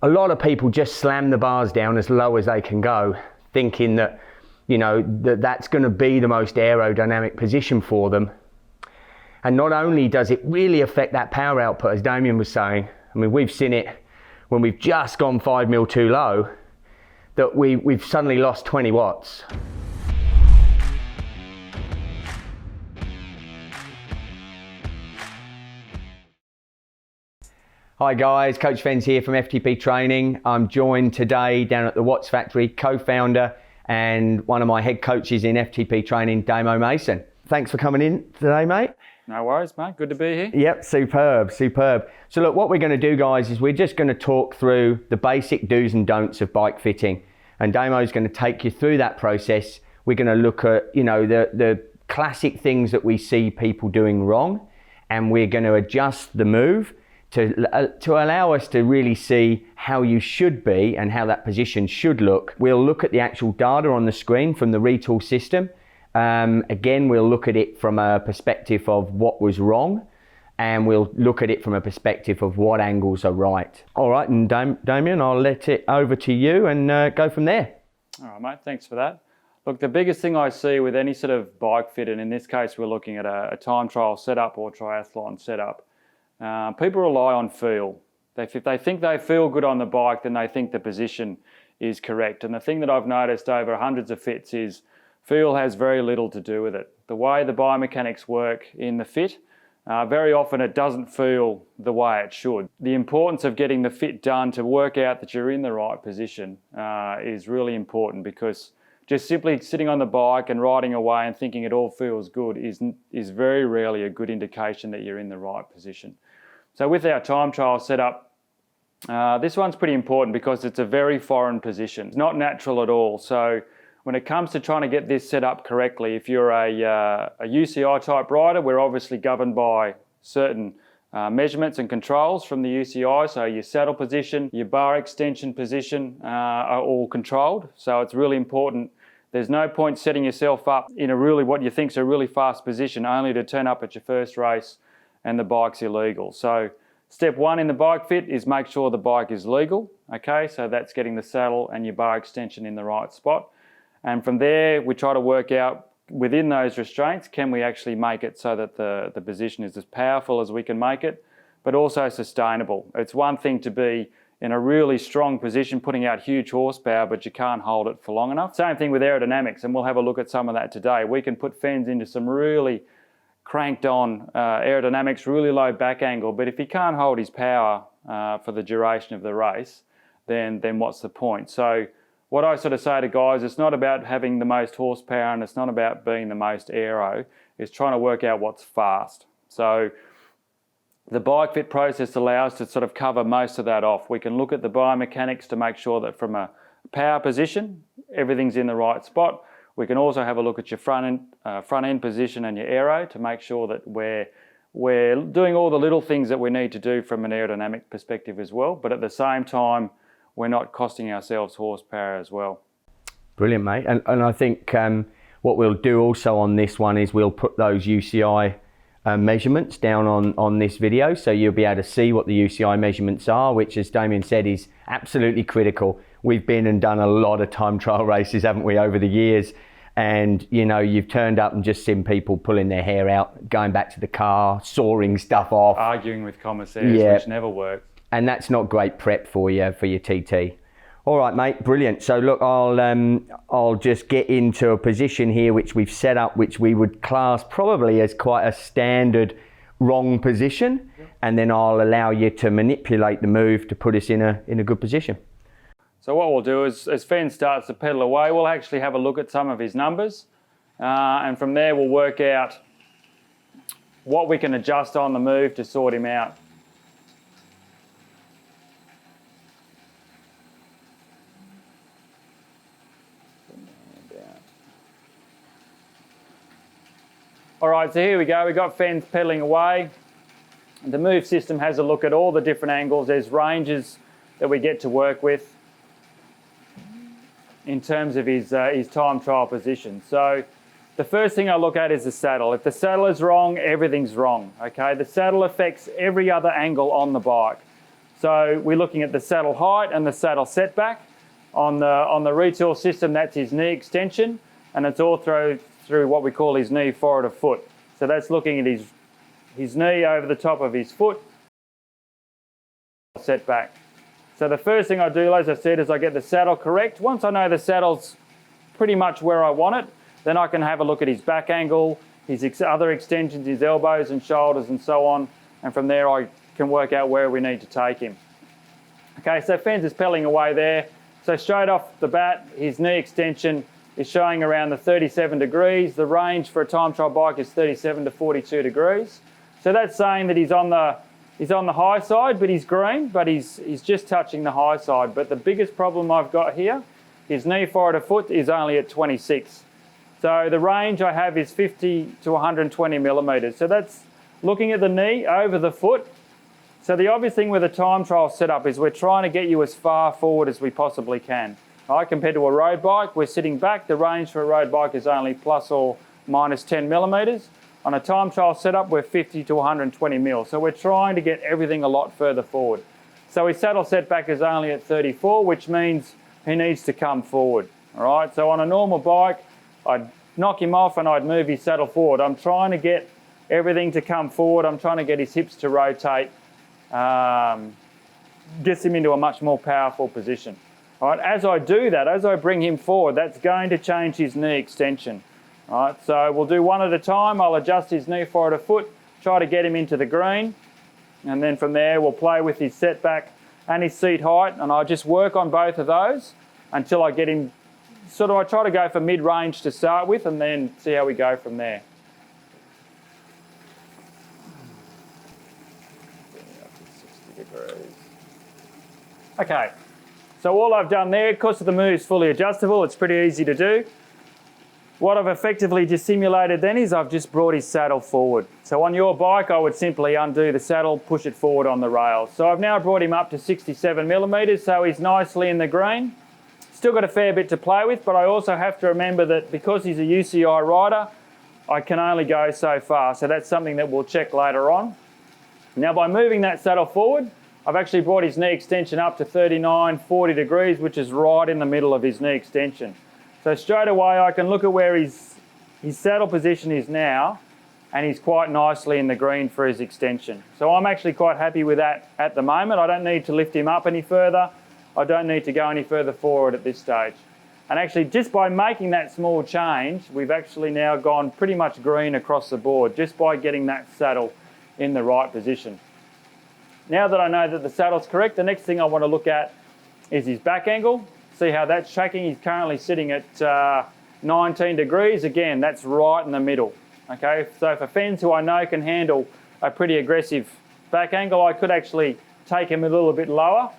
A lot of people just slam the bars down as low as they can go, thinking that, you know, that's going to be the most aerodynamic position for them. And not only does it really affect that power output, as Damian was saying, I mean, we've seen it when we've just gone 5 mil too low, that we've suddenly lost 20 watts. Hi guys, Coach Fenz here from FTP Training. I'm joined today down at the Watts Factory, co-founder and one of my head coaches in FTP Training, Damo Mason. Thanks for coming in today, mate. No worries, mate. Good to be here. Yep, superb, superb. So look, what we're going to do, guys, is we're just going to talk through the basic do's and don'ts of bike fitting. And Damo's going to take you through that process. We're going to look at, you know, the classic things that we see people doing wrong, and we're going to adjust the move to allow us to really see how you should be and how that position should look. We'll look at the actual data on the screen from the retool system. Again, we'll look at it from a perspective of what was wrong, and we'll look at it from a perspective of what angles are right. All right, and Damian, I'll let it over to you and go from there. All right, mate, thanks for that. Look, the biggest thing I see with any sort of bike fit, and in this case we're looking at a time trial setup or triathlon setup, people rely on feel. If they think they feel good on the bike, then they think the position is correct. And the thing that I've noticed over hundreds of fits is feel has very little to do with it. The way the biomechanics work in the fit, very often it doesn't feel the way it should. The importance of getting the fit done to work out that you're in the right position is really important, because just simply sitting on the bike and riding away and thinking it all feels good is very rarely a good indication that you're in the right position. So with our time trial setup, this one's pretty important because it's a very foreign position. It's not natural at all. So when it comes to trying to get this set up correctly, if you're a UCI type rider, we're obviously governed by certain measurements and controls from the UCI. So your saddle position, your bar extension position are all controlled. So it's really important. There's no point setting yourself up in a really what you think is a really fast position only to turn up at your first race and the bike's illegal. So step one in the bike fit is make sure the bike is legal. Okay, so that's getting the saddle and your bar extension in the right spot. And from there, we try to work out within those restraints, can we actually make it so that the position is as powerful as we can make it, but also sustainable. It's one thing to be in a really strong position, putting out huge horsepower, but you can't hold it for long enough. Same thing with aerodynamics, and we'll have a look at some of that today. We can put Fenz into some really cranked on aerodynamics, really low back angle, but if he can't hold his power for the duration of the race, then what's the point? So what I sort of say to guys, it's not about having the most horsepower and it's not about being the most aero, it's trying to work out what's fast. So the bike fit process allows us to sort of cover most of that off. We can look at the biomechanics to make sure that from a power position, everything's in the right spot. We can also have a look at your front end position and your aero to make sure that we're doing all the little things that we need to do from an aerodynamic perspective as well, but at the same time, we're not costing ourselves horsepower as well. Brilliant, mate. And I think what we'll do also on this one is we'll put those UCI measurements down on this video, so you'll be able to see what the UCI measurements are, which, as Damian said, is absolutely critical. We've been and done a lot of time trial races, haven't we, over the years? And, you know, you've turned up and just seen people pulling their hair out, going back to the car, sawing stuff off. Arguing with commissaires, which never works. And that's not great prep for your TT. All right, mate, brilliant. So look, I'll just get into a position here which we've set up, which we would class probably as quite a standard wrong position, and then I'll allow you to manipulate the move to put us in a good position. So what we'll do is, as Fenz starts to pedal away, we'll actually have a look at some of his numbers, and from there we'll work out what we can adjust on the move to sort him out. All right, so here we go. We've got Fenz pedaling away. The move system has a look at all the different angles. There's ranges that we get to work with in terms of his time trial position. So the first thing I look at is the saddle. If the saddle is wrong, everything's wrong, okay? The saddle affects every other angle on the bike. So we're looking at the saddle height and the saddle setback. On the retool system, that's his knee extension, and it's all through what we call his knee forward of foot. So that's looking at his knee over the top of his foot, setback. So the first thing I do, as I said, is I get the saddle correct. Once I know the saddle's pretty much where I want it, then I can have a look at his back angle, his other extensions, his elbows and shoulders and so on, and from there I can work out where we need to take him. Okay, so Fenz is pedaling away there. So straight off the bat, his knee extension is showing around the 37 degrees. The range for a time trial bike is 37 to 42 degrees. So that's saying that he's on the high side, but he's green, but he's just touching the high side. But the biggest problem I've got here, his knee forward of foot is only at 26. So the range I have is 50 to 120 millimeters. So that's looking at the knee over the foot. So the obvious thing with a time trial setup is we're trying to get you as far forward as we possibly can. Right, compared to a road bike, we're sitting back. The range for a road bike is only plus or minus 10 millimeters. On a time trial setup, we're 50 to 120 mil. So we're trying to get everything a lot further forward. So his saddle setback is only at 34, which means he needs to come forward. All right, so on a normal bike, I'd knock him off and I'd move his saddle forward. I'm trying to get everything to come forward. I'm trying to get his hips to rotate. Gets him into a much more powerful position. All right, as I do that, as I bring him forward, that's going to change his knee extension. All right, so we'll do one at a time. I'll adjust his knee forward a foot, try to get him into the green, and then from there we'll play with his setback and his seat height, and I'll just work on both of those until I get him, I try to go for mid-range to start with and then see how we go from there. Okay, so all I've done there, because the move is fully adjustable, it's pretty easy to do. What I've effectively just simulated then is I've just brought his saddle forward. So on your bike, I would simply undo the saddle, push it forward on the rails. So I've now brought him up to 67 millimeters, so he's nicely in the green. Still got a fair bit to play with, but I also have to remember that because he's a UCI rider, I can only go so far. So that's something that we'll check later on. Now by moving that saddle forward, I've actually brought his knee extension up to 39, 40 degrees, which is right in the middle of his knee extension. So straight away I can look at where his saddle position is now, and he's quite nicely in the green for his extension. So I'm actually quite happy with that at the moment. I don't need to lift him up any further. I don't need to go any further forward at this stage. And actually just by making that small change, we've actually now gone pretty much green across the board, just by getting that saddle in the right position. Now that I know that the saddle's correct, the next thing I want to look at is his back angle, see how that's tracking. He's currently sitting at 19 degrees. Again, that's right in the middle. Okay, so for Fenz, who I know can handle a pretty aggressive back angle, I could actually take him a little bit lower,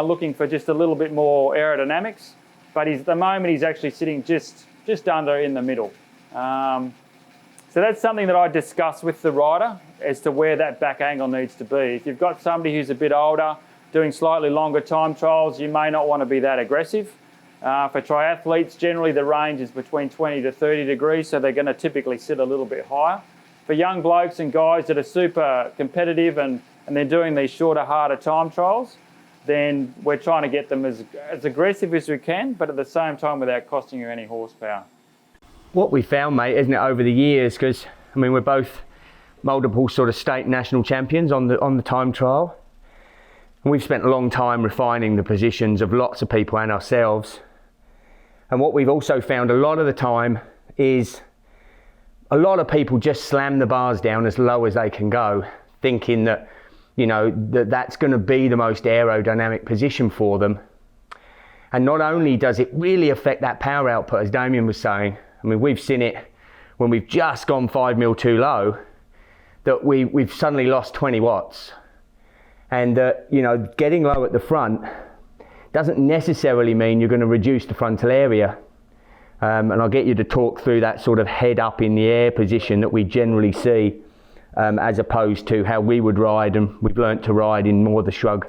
looking for just a little bit more aerodynamics. But at the moment, he's actually sitting just under in the middle. So that's something that I discuss with the rider as to where that back angle needs to be. If you've got somebody who's a bit older, doing slightly longer time trials, you may not want to be that aggressive. For triathletes, generally the range is between 20 to 30 degrees, so they're going to typically sit a little bit higher. For young blokes and guys that are super competitive and they're doing these shorter, harder time trials, then we're trying to get them as aggressive as we can, but at the same time without costing you any horsepower. What we found, mate, isn't it, over the years, because I mean we're both multiple sort of state national champions on the time trial, and we've spent a long time refining the positions of lots of people and ourselves. And what we've also found a lot of the time is a lot of people just slam the bars down as low as they can go, thinking that, you know, that's going to be the most aerodynamic position for them. And not only does it really affect that power output, as Damian was saying, I mean, we've seen it when we've just gone 5 mil too low, that we've suddenly lost 20 watts. And, you know, getting low at the front doesn't necessarily mean you're going to reduce the frontal area. And I'll get you to talk through that sort of head up in the air position that we generally see, as opposed to how we would ride, and we've learnt to ride in more the shrug.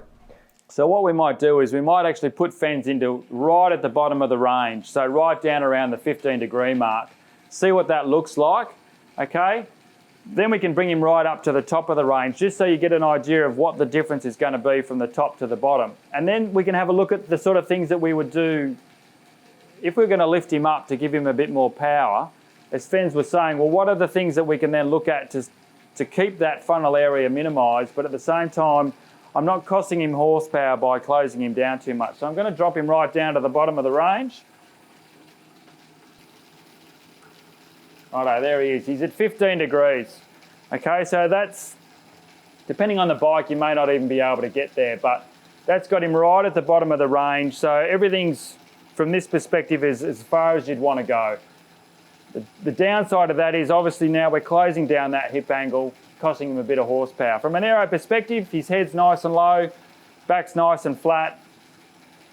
So what we might do is we might actually put Fenz into right at the bottom of the range, so right down around the 15 degree mark. See what that looks like, okay? Then we can bring him right up to the top of the range, just so you get an idea of what the difference is going to be from the top to the bottom. And then we can have a look at the sort of things that we would do if we're going to lift him up to give him a bit more power. As Fenz was saying, well, what are the things that we can then look at to keep that funnel area minimised, but at the same time, I'm not costing him horsepower by closing him down too much. So I'm going to drop him right down to the bottom of the range. Righto, there he is. He's at 15 degrees. Okay, so that's, depending on the bike, you may not even be able to get there, but that's got him right at the bottom of the range. So everything's, from this perspective, is as far as you'd want to go. The downside of that is obviously now we're closing down that hip angle, costing him a bit of horsepower. From an aero perspective, his head's nice and low, back's nice and flat,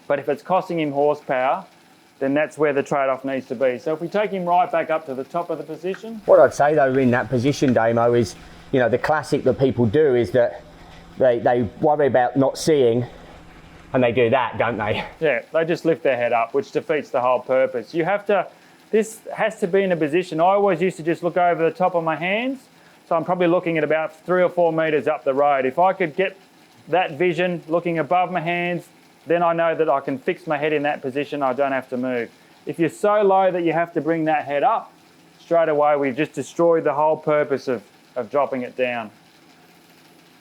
but if it's costing him horsepower, then that's where the trade-off needs to be. So if we take him right back up to the top of the position. What I'd say though in that position, Damo, is, you know, the classic that people do is that they worry about not seeing and they do that, don't they? Yeah, they just lift their head up, which defeats the whole purpose. You have to, this has to be in a position. I always used to just look over the top of my hands. So I'm probably looking at about 3 or 4 metres up the road. If I could get that vision looking above my hands, then I know that I can fix my head in that position. I don't have to move. If you're so low that you have to bring that head up, straight away we've just destroyed the whole purpose of dropping it down.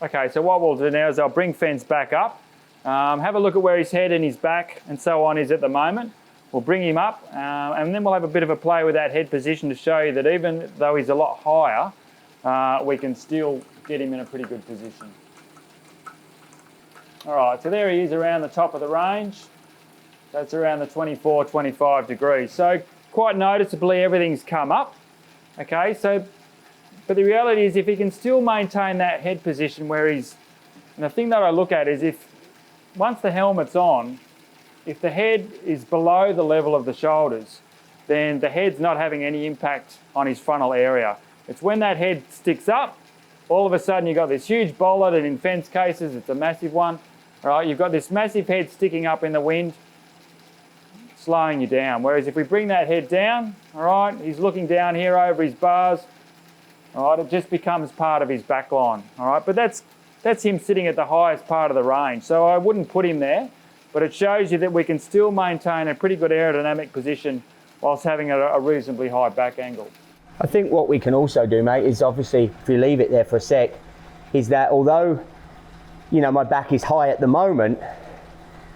Okay, so what we'll do now is I'll bring Fenz back up. Have a look at where his head and his back and so on is at the moment. We'll bring him up and then we'll have a bit of a play with that head position to show you that even though he's a lot higher, we can still get him in a pretty good position. All right, so there he is around the top of the range. That's around the 24, 25 degrees. So quite noticeably everything's come up. Okay, so, but the reality is if he can still maintain that head position where he's, and the thing that I look at is if, once the helmet's on, if the head is below the level of the shoulders, then the head's not having any impact on his frontal area. It's when that head sticks up, all of a sudden you've got this huge bollard, and in Fenz cases it's a massive one. All right, you've got this massive head sticking up in the wind, slowing you down. Whereas if we bring that head down, all right, he's looking down here over his bars, all right, it just becomes part of his back line, all right. But that's him sitting at the highest part of the range, so I wouldn't put him there, but it shows you that we can still maintain a pretty good aerodynamic position whilst having a reasonably high back angle. I think what we can also do, mate, is obviously, if you leave it there for a sec, is that although, you know, my back is high at the moment,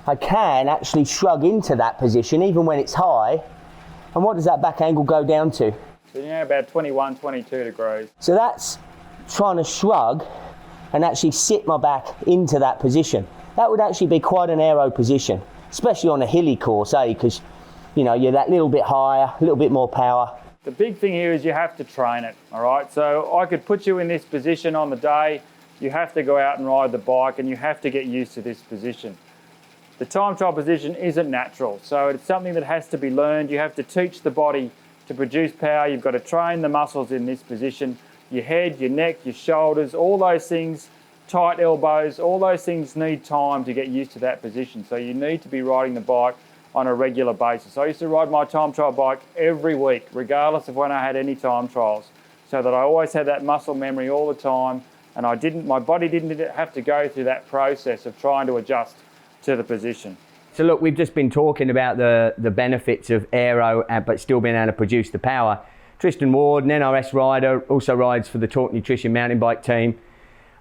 I can actually shrug into that position even when it's high. And what does that back angle go down to? So, you know, about 21, 22 degrees. So that's trying to shrug and actually sit my back into that position. That would actually be quite an aero position, especially on a hilly course, because, you know, you're that little bit higher, a little bit more power. The big thing here is you have to train it, all right? So I could put you in this position on the day. You have to go out and ride the bike and you have to get used to this position. The time trial position isn't natural, so it's something that has to be learned. You have to teach the body to produce power. You've got to train the muscles in this position. Your head, your neck, your shoulders, all those things, tight elbows, all those things need time to get used to that position. So you need to be riding the bike on a regular basis. I used to ride my time trial bike every week, regardless of when I had any time trials, so that I always had that muscle memory all the time, and my body didn't have to go through that process of trying to adjust to the position. So look, we've just been talking about the benefits of aero, but still being able to produce the power. Tristan Ward, an NRS rider, also rides for the Torque Nutrition mountain bike team.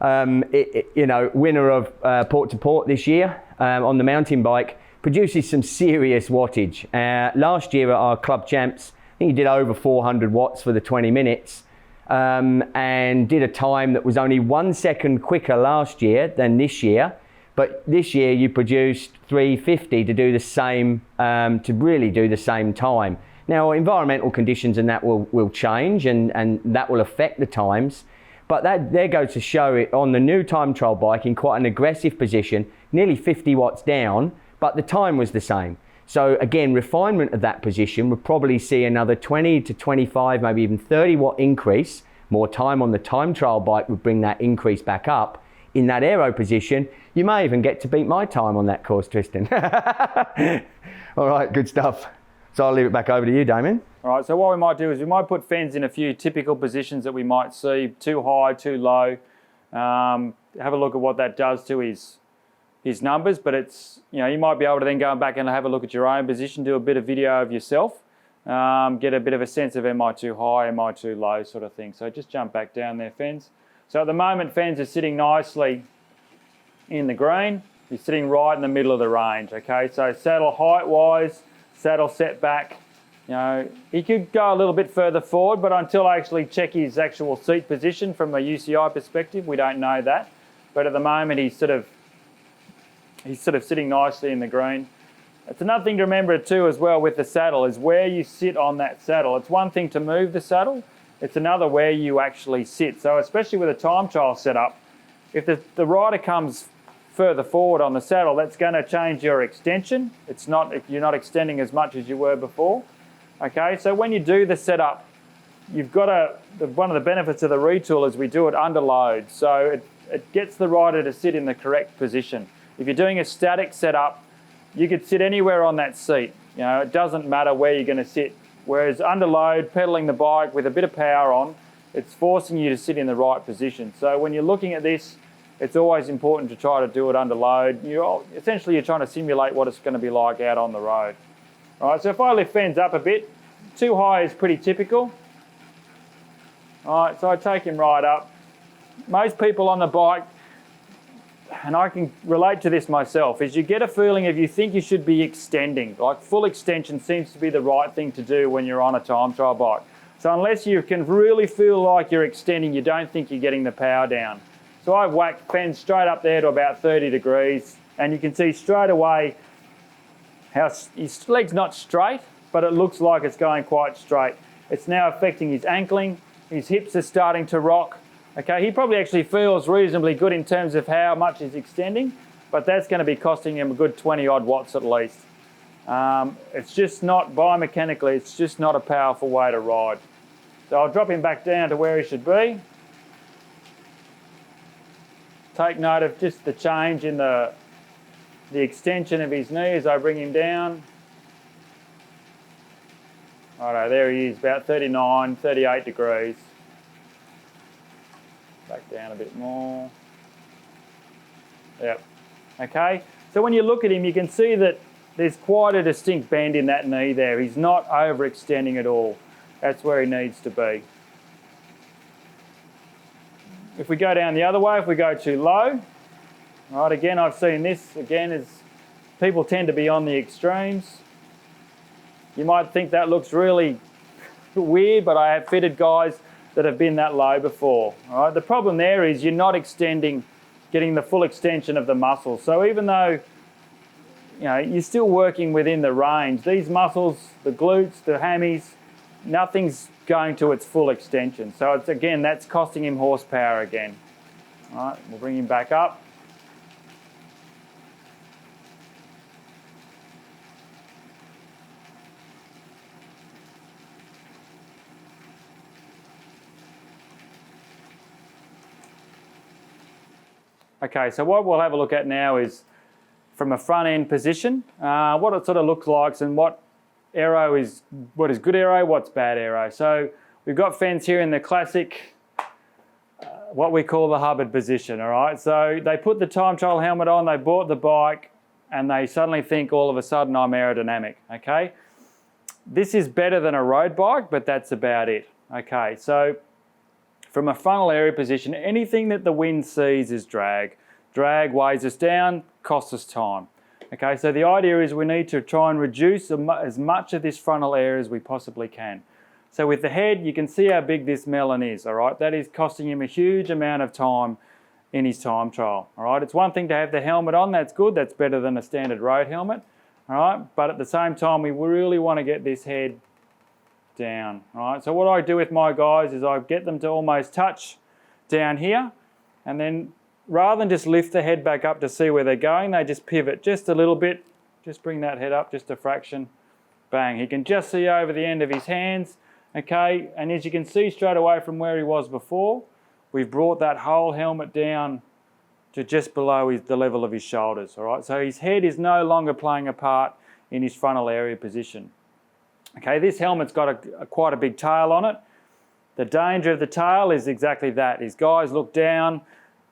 You know, winner of Port to Port this year on the mountain bike, produces some serious wattage. Last year at our club champs, I think he did over 400 watts for the 20 minutes and did a time that was only 1 second quicker last year than this year. But this year you produced 350 to do the same, to really do the same time. Now environmental conditions and that will change and that will affect the times. But that there goes to show it on the new time trial bike in quite an aggressive position, nearly 50 watts down, but the time was the same. So again, refinement of that position would probably see another 20 to 25, maybe even 30 watt increase. More time on the time trial bike would bring that increase back up. In that aero position, you may even get to beat my time on that course, Tristan. All right, good stuff. So I'll leave it back over to you, Damian. All right, so what we might do is we might put Fenz in a few typical positions that we might see, too high, too low. Have a look at what that does to his numbers, but it's, you know, you might be able to then go back and have a look at your own position, do a bit of video of yourself, get a bit of a sense of am I too high, am I too low sort of thing. So just jump back down there, Fenz. So at the moment, Fenz is sitting nicely in the green. He's sitting right in the middle of the range, okay? So saddle height-wise, saddle setback, you know, he could go a little bit further forward, but until I actually check his actual seat position from a UCI perspective, we don't know that. But at the moment, he's sort of sitting nicely in the green. It's another thing to remember too as well with the saddle is where you sit on that saddle. It's one thing to move the saddle, it's another where you actually sit. So especially with a time trial setup, if the rider comes further forward on the saddle, that's going to change your extension. It's not, if you're not extending as much as you were before. Okay, so when you do the setup, you've got one of the benefits of the retool is we do it under load. So it gets the rider to sit in the correct position. If you're doing a static setup, you could sit anywhere on that seat. You know, it doesn't matter where you're going to sit. Whereas under load, pedaling the bike with a bit of power on, it's forcing you to sit in the right position. So when you're looking at this, it's always important to try to do it under load. Essentially, you're trying to simulate what it's going to be like out on the road. All right, so if I lift Fenz up a bit, too high is pretty typical. All right, so I take him right up. Most people on the bike, and I can relate to this myself, is you get a feeling if you think you should be extending. Like full extension seems to be the right thing to do when you're on a time trial bike. So unless you can really feel like you're extending, you don't think you're getting the power down. So I've whacked Fenz straight up there to about 30 degrees, and you can see straight away how his leg's not straight, but it looks like it's going quite straight. It's now affecting his ankling, his hips are starting to rock. Okay, he probably actually feels reasonably good in terms of how much he's extending, but that's going to be costing him a good 20 odd watts at least. It's just not, biomechanically, it's just not a powerful way to ride. So I'll drop him back down to where he should be. Take note of just the change in the extension of his knee as I bring him down. Righto, there he is, about 39, 38 degrees. Back down a bit more. Yep. Okay, so when you look at him, you can see that there's quite a distinct bend in that knee there. He's not overextending at all. That's where he needs to be. If we go down the other way, if we go too low, right, again, I've seen this, again, is people tend to be on the extremes. You might think that looks really weird, but I have fitted guys that have been that low before. All right? The problem there is you're not extending, getting the full extension of the muscles. So even though you're still working within the range, these muscles, the glutes, the hammies, nothing's going to its full extension. So it's, again, that's costing him horsepower again. All right, we'll bring him back up. Okay, so what we'll have a look at now is from a front end position, what it sort of looks like and what is good aero, what's bad aero. So we've got Fenz here in the classic, what we call the Hubbard position, all right? So they put the time trial helmet on, they bought the bike, and they suddenly think all of a sudden I'm aerodynamic, okay? This is better than a road bike, but that's about it, okay? So from a frontal area position, anything that the wind sees is drag. Drag weighs us down, costs us time. Okay, so the idea is we need to try and reduce as much of this frontal area as we possibly can. So with the head, you can see how big this melon is, all right? That is costing him a huge amount of time in his time trial, all right? It's one thing to have the helmet on, that's good, that's better than a standard road helmet, all right? But at the same time, we really want to get this head down, all right? So what I do with my guys is I get them to almost touch down here, and then rather than just lift the head back up to see where they're going, they just pivot just a little bit, just bring that head up just a fraction, bang. He can just see over the end of his hands, okay? And as you can see straight away from where he was before, we've brought that whole helmet down to just below the level of his shoulders, all right? So his head is no longer playing a part in his frontal area position. Okay, this helmet's got quite a big tail on it. The danger of the tail is exactly that, is guys look down,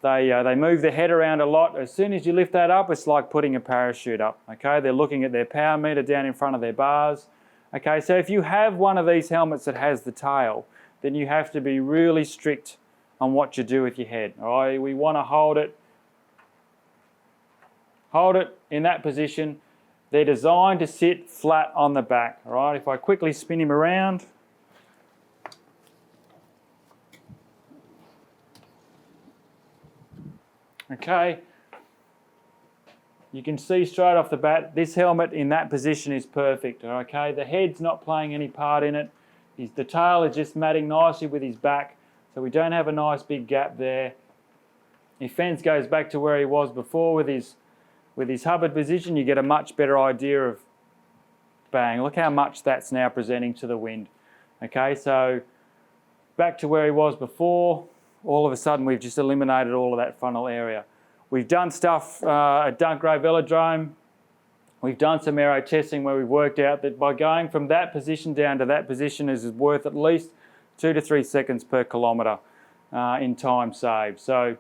they move their head around a lot. As soon as you lift that up, it's like putting a parachute up. Okay, they're looking at their power meter down in front of their bars. Okay, so if you have one of these helmets that has the tail, then you have to be really strict on what you do with your head. All right, we want to hold it in that position. They're designed to sit flat on the back. All right, if I quickly spin him around, okay, you can see straight off the bat, this helmet in that position is perfect. Okay, the head's not playing any part in it. The tail is just matting nicely with his back, so we don't have a nice big gap there. If Fenz goes back to where he was before with his hovered position, you get a much better idea of, bang, look how much that's now presenting to the wind. Okay, so back to where he was before, all of a sudden we've just eliminated all of that funnel area. We've done stuff at Dunkgrave Velodrome. We've done some aero testing where we've worked out that by going from that position down to that position is worth at least 2 to 3 seconds per kilometre in time saved. So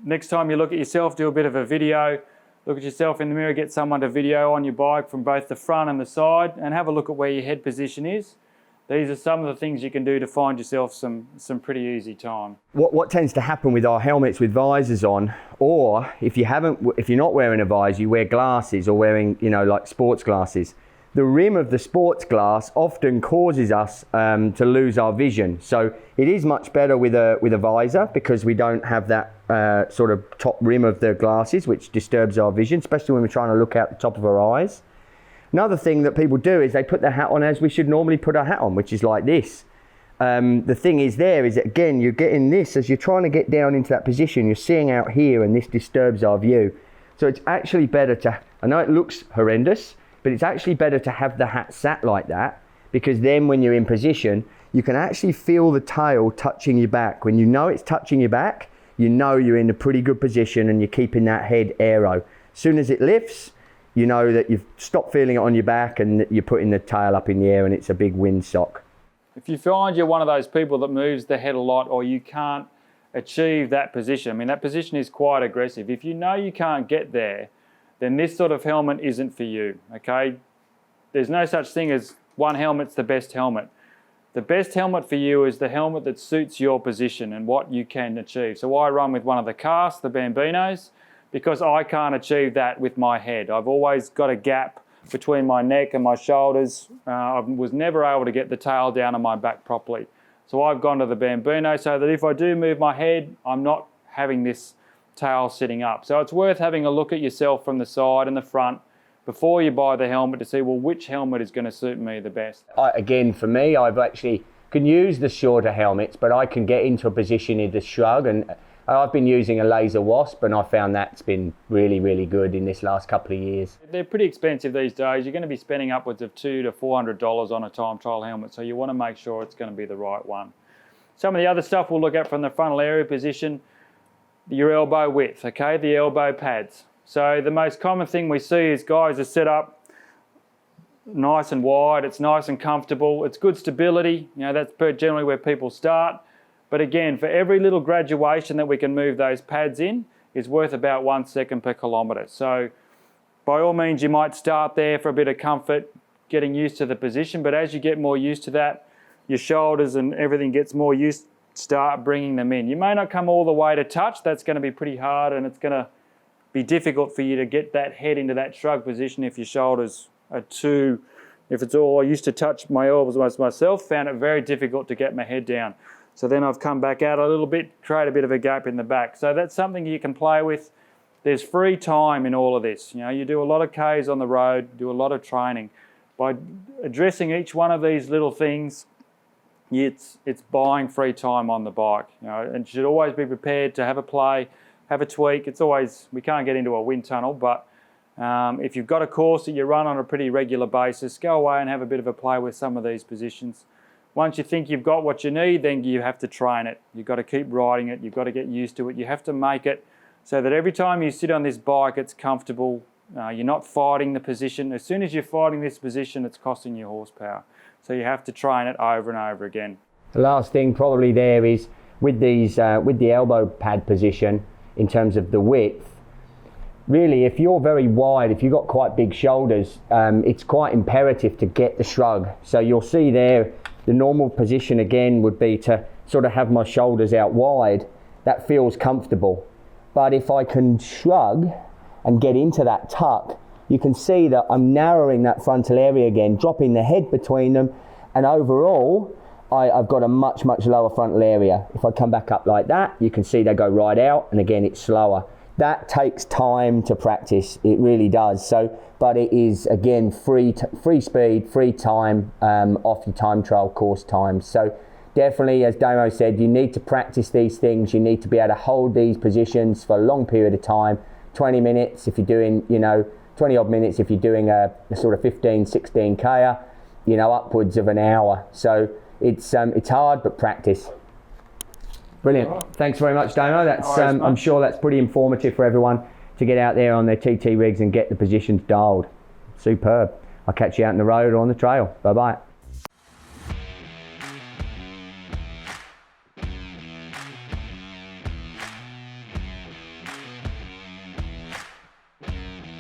next time you look at yourself, do a bit of a video. Look at yourself in the mirror, get someone to video on your bike from both the front and the side, and have a look at where your head position is. These are some of the things you can do to find yourself some pretty easy time. What tends to happen with our helmets with visors on, or if you're not wearing a visor, you wear glasses or wearing, like sports glasses. The rim of the sports glass often causes us to lose our vision. So it is much better with a visor, because we don't have that sort of top rim of the glasses, which disturbs our vision, especially when we're trying to look out the top of our eyes. Another thing that people do is they put their hat on as we should normally put our hat on, which is like this. The thing is that, again, you're getting this as you're trying to get down into that position, you're seeing out here, and this disturbs our view. So it's actually better to, I know it looks horrendous, but it's actually better to have the hat sat like that, because then when you're in position, you can actually feel the tail touching your back. When you know it's touching your back, you know you're in a pretty good position and you're keeping that head aero. As soon as it lifts, you know that you've stopped feeling it on your back and you're putting the tail up in the air and it's a big windsock. If you find you're one of those people that moves the head a lot, or you can't achieve that position, I mean, that position is quite aggressive. If you know you can't get there, then this sort of helmet isn't for you, okay? There's no such thing as one helmet's the best helmet. The best helmet for you is the helmet that suits your position and what you can achieve. So I run with one of the casts, the Bambinos, because I can't achieve that with my head. I've always got a gap between my neck and my shoulders. I was never able to get the tail down on my back properly. So I've gone to the Bambino so that if I do move my head, I'm not having this tail sitting up. So it's worth having a look at yourself from the side and the front before you buy the helmet to see, well, which helmet is going to suit me the best. Again, for me, I've actually can use the shorter helmets, but I can get into a position in the shrug, and I've been using a laser wasp, and I found that's been really, really good in this last couple of years. They're pretty expensive these days. You're going to be spending upwards of $200 to $400 on a time trial helmet, so you want to make sure it's going to be the right one. Some of the other stuff we'll look at from the frontal area position, your elbow width, okay, the elbow pads. So the most common thing we see is guys are set up nice and wide, it's nice and comfortable, it's good stability, that's generally where people start. But again, for every little graduation that we can move those pads in is worth about 1 second per kilometre. So by all means, you might start there for a bit of comfort, getting used to the position, but as you get more used to that, your shoulders and everything gets more used, start bringing them in. You may not come all the way to touch, that's going to be pretty hard, and it's going to be difficult for you to get that head into that shrug position if your shoulders are too, if it's all, I used to touch my elbows myself, found it very difficult to get my head down. So then I've come back out a little bit, create a bit of a gap in the back. So that's something you can play with. There's free time in all of this. You do a lot of Ks on the road, do a lot of training. By addressing each one of these little things, it's buying free time on the bike. And you should always be prepared to have a play, have a tweak. It's always, we can't get into a wind tunnel, but if you've got a course that you run on a pretty regular basis, go away and have a bit of a play with some of these positions. Once you think you've got what you need, then you have to train it. You've got to keep riding it. You've got to get used to it. You have to make it so that every time you sit on this bike, it's comfortable. You're not fighting the position. As soon as you're fighting this position, it's costing you horsepower. So you have to train it over and over again. The last thing probably there is with these, with the elbow pad position in terms of the width, really if you're very wide, if you've got quite big shoulders, it's quite imperative to get the shrug. So you'll see there, the normal position again would be to sort of have my shoulders out wide. That feels comfortable. But if I can shrug and get into that tuck, you can see that I'm narrowing that frontal area again, dropping the head between them, and overall, I've got a much, much lower frontal area. If I come back up like that, you can see they go right out, and again, it's slower. That takes time to practice, it really does. So, but it is, again, free speed, free time off your time trial course time. So definitely, as Damo said, you need to practice these things. You need to be able to hold these positions for a long period of time. 20 minutes if you're doing, 20 odd minutes if you're doing a sort of 15, 16K, upwards of an hour. So it's hard, but practice. Brilliant. Right. Thanks very much, Damo. That's I'm sure that's pretty informative for everyone to get out there on their TT rigs and get the positions dialed. Superb. I'll catch you out on the road or on the trail. Bye-bye.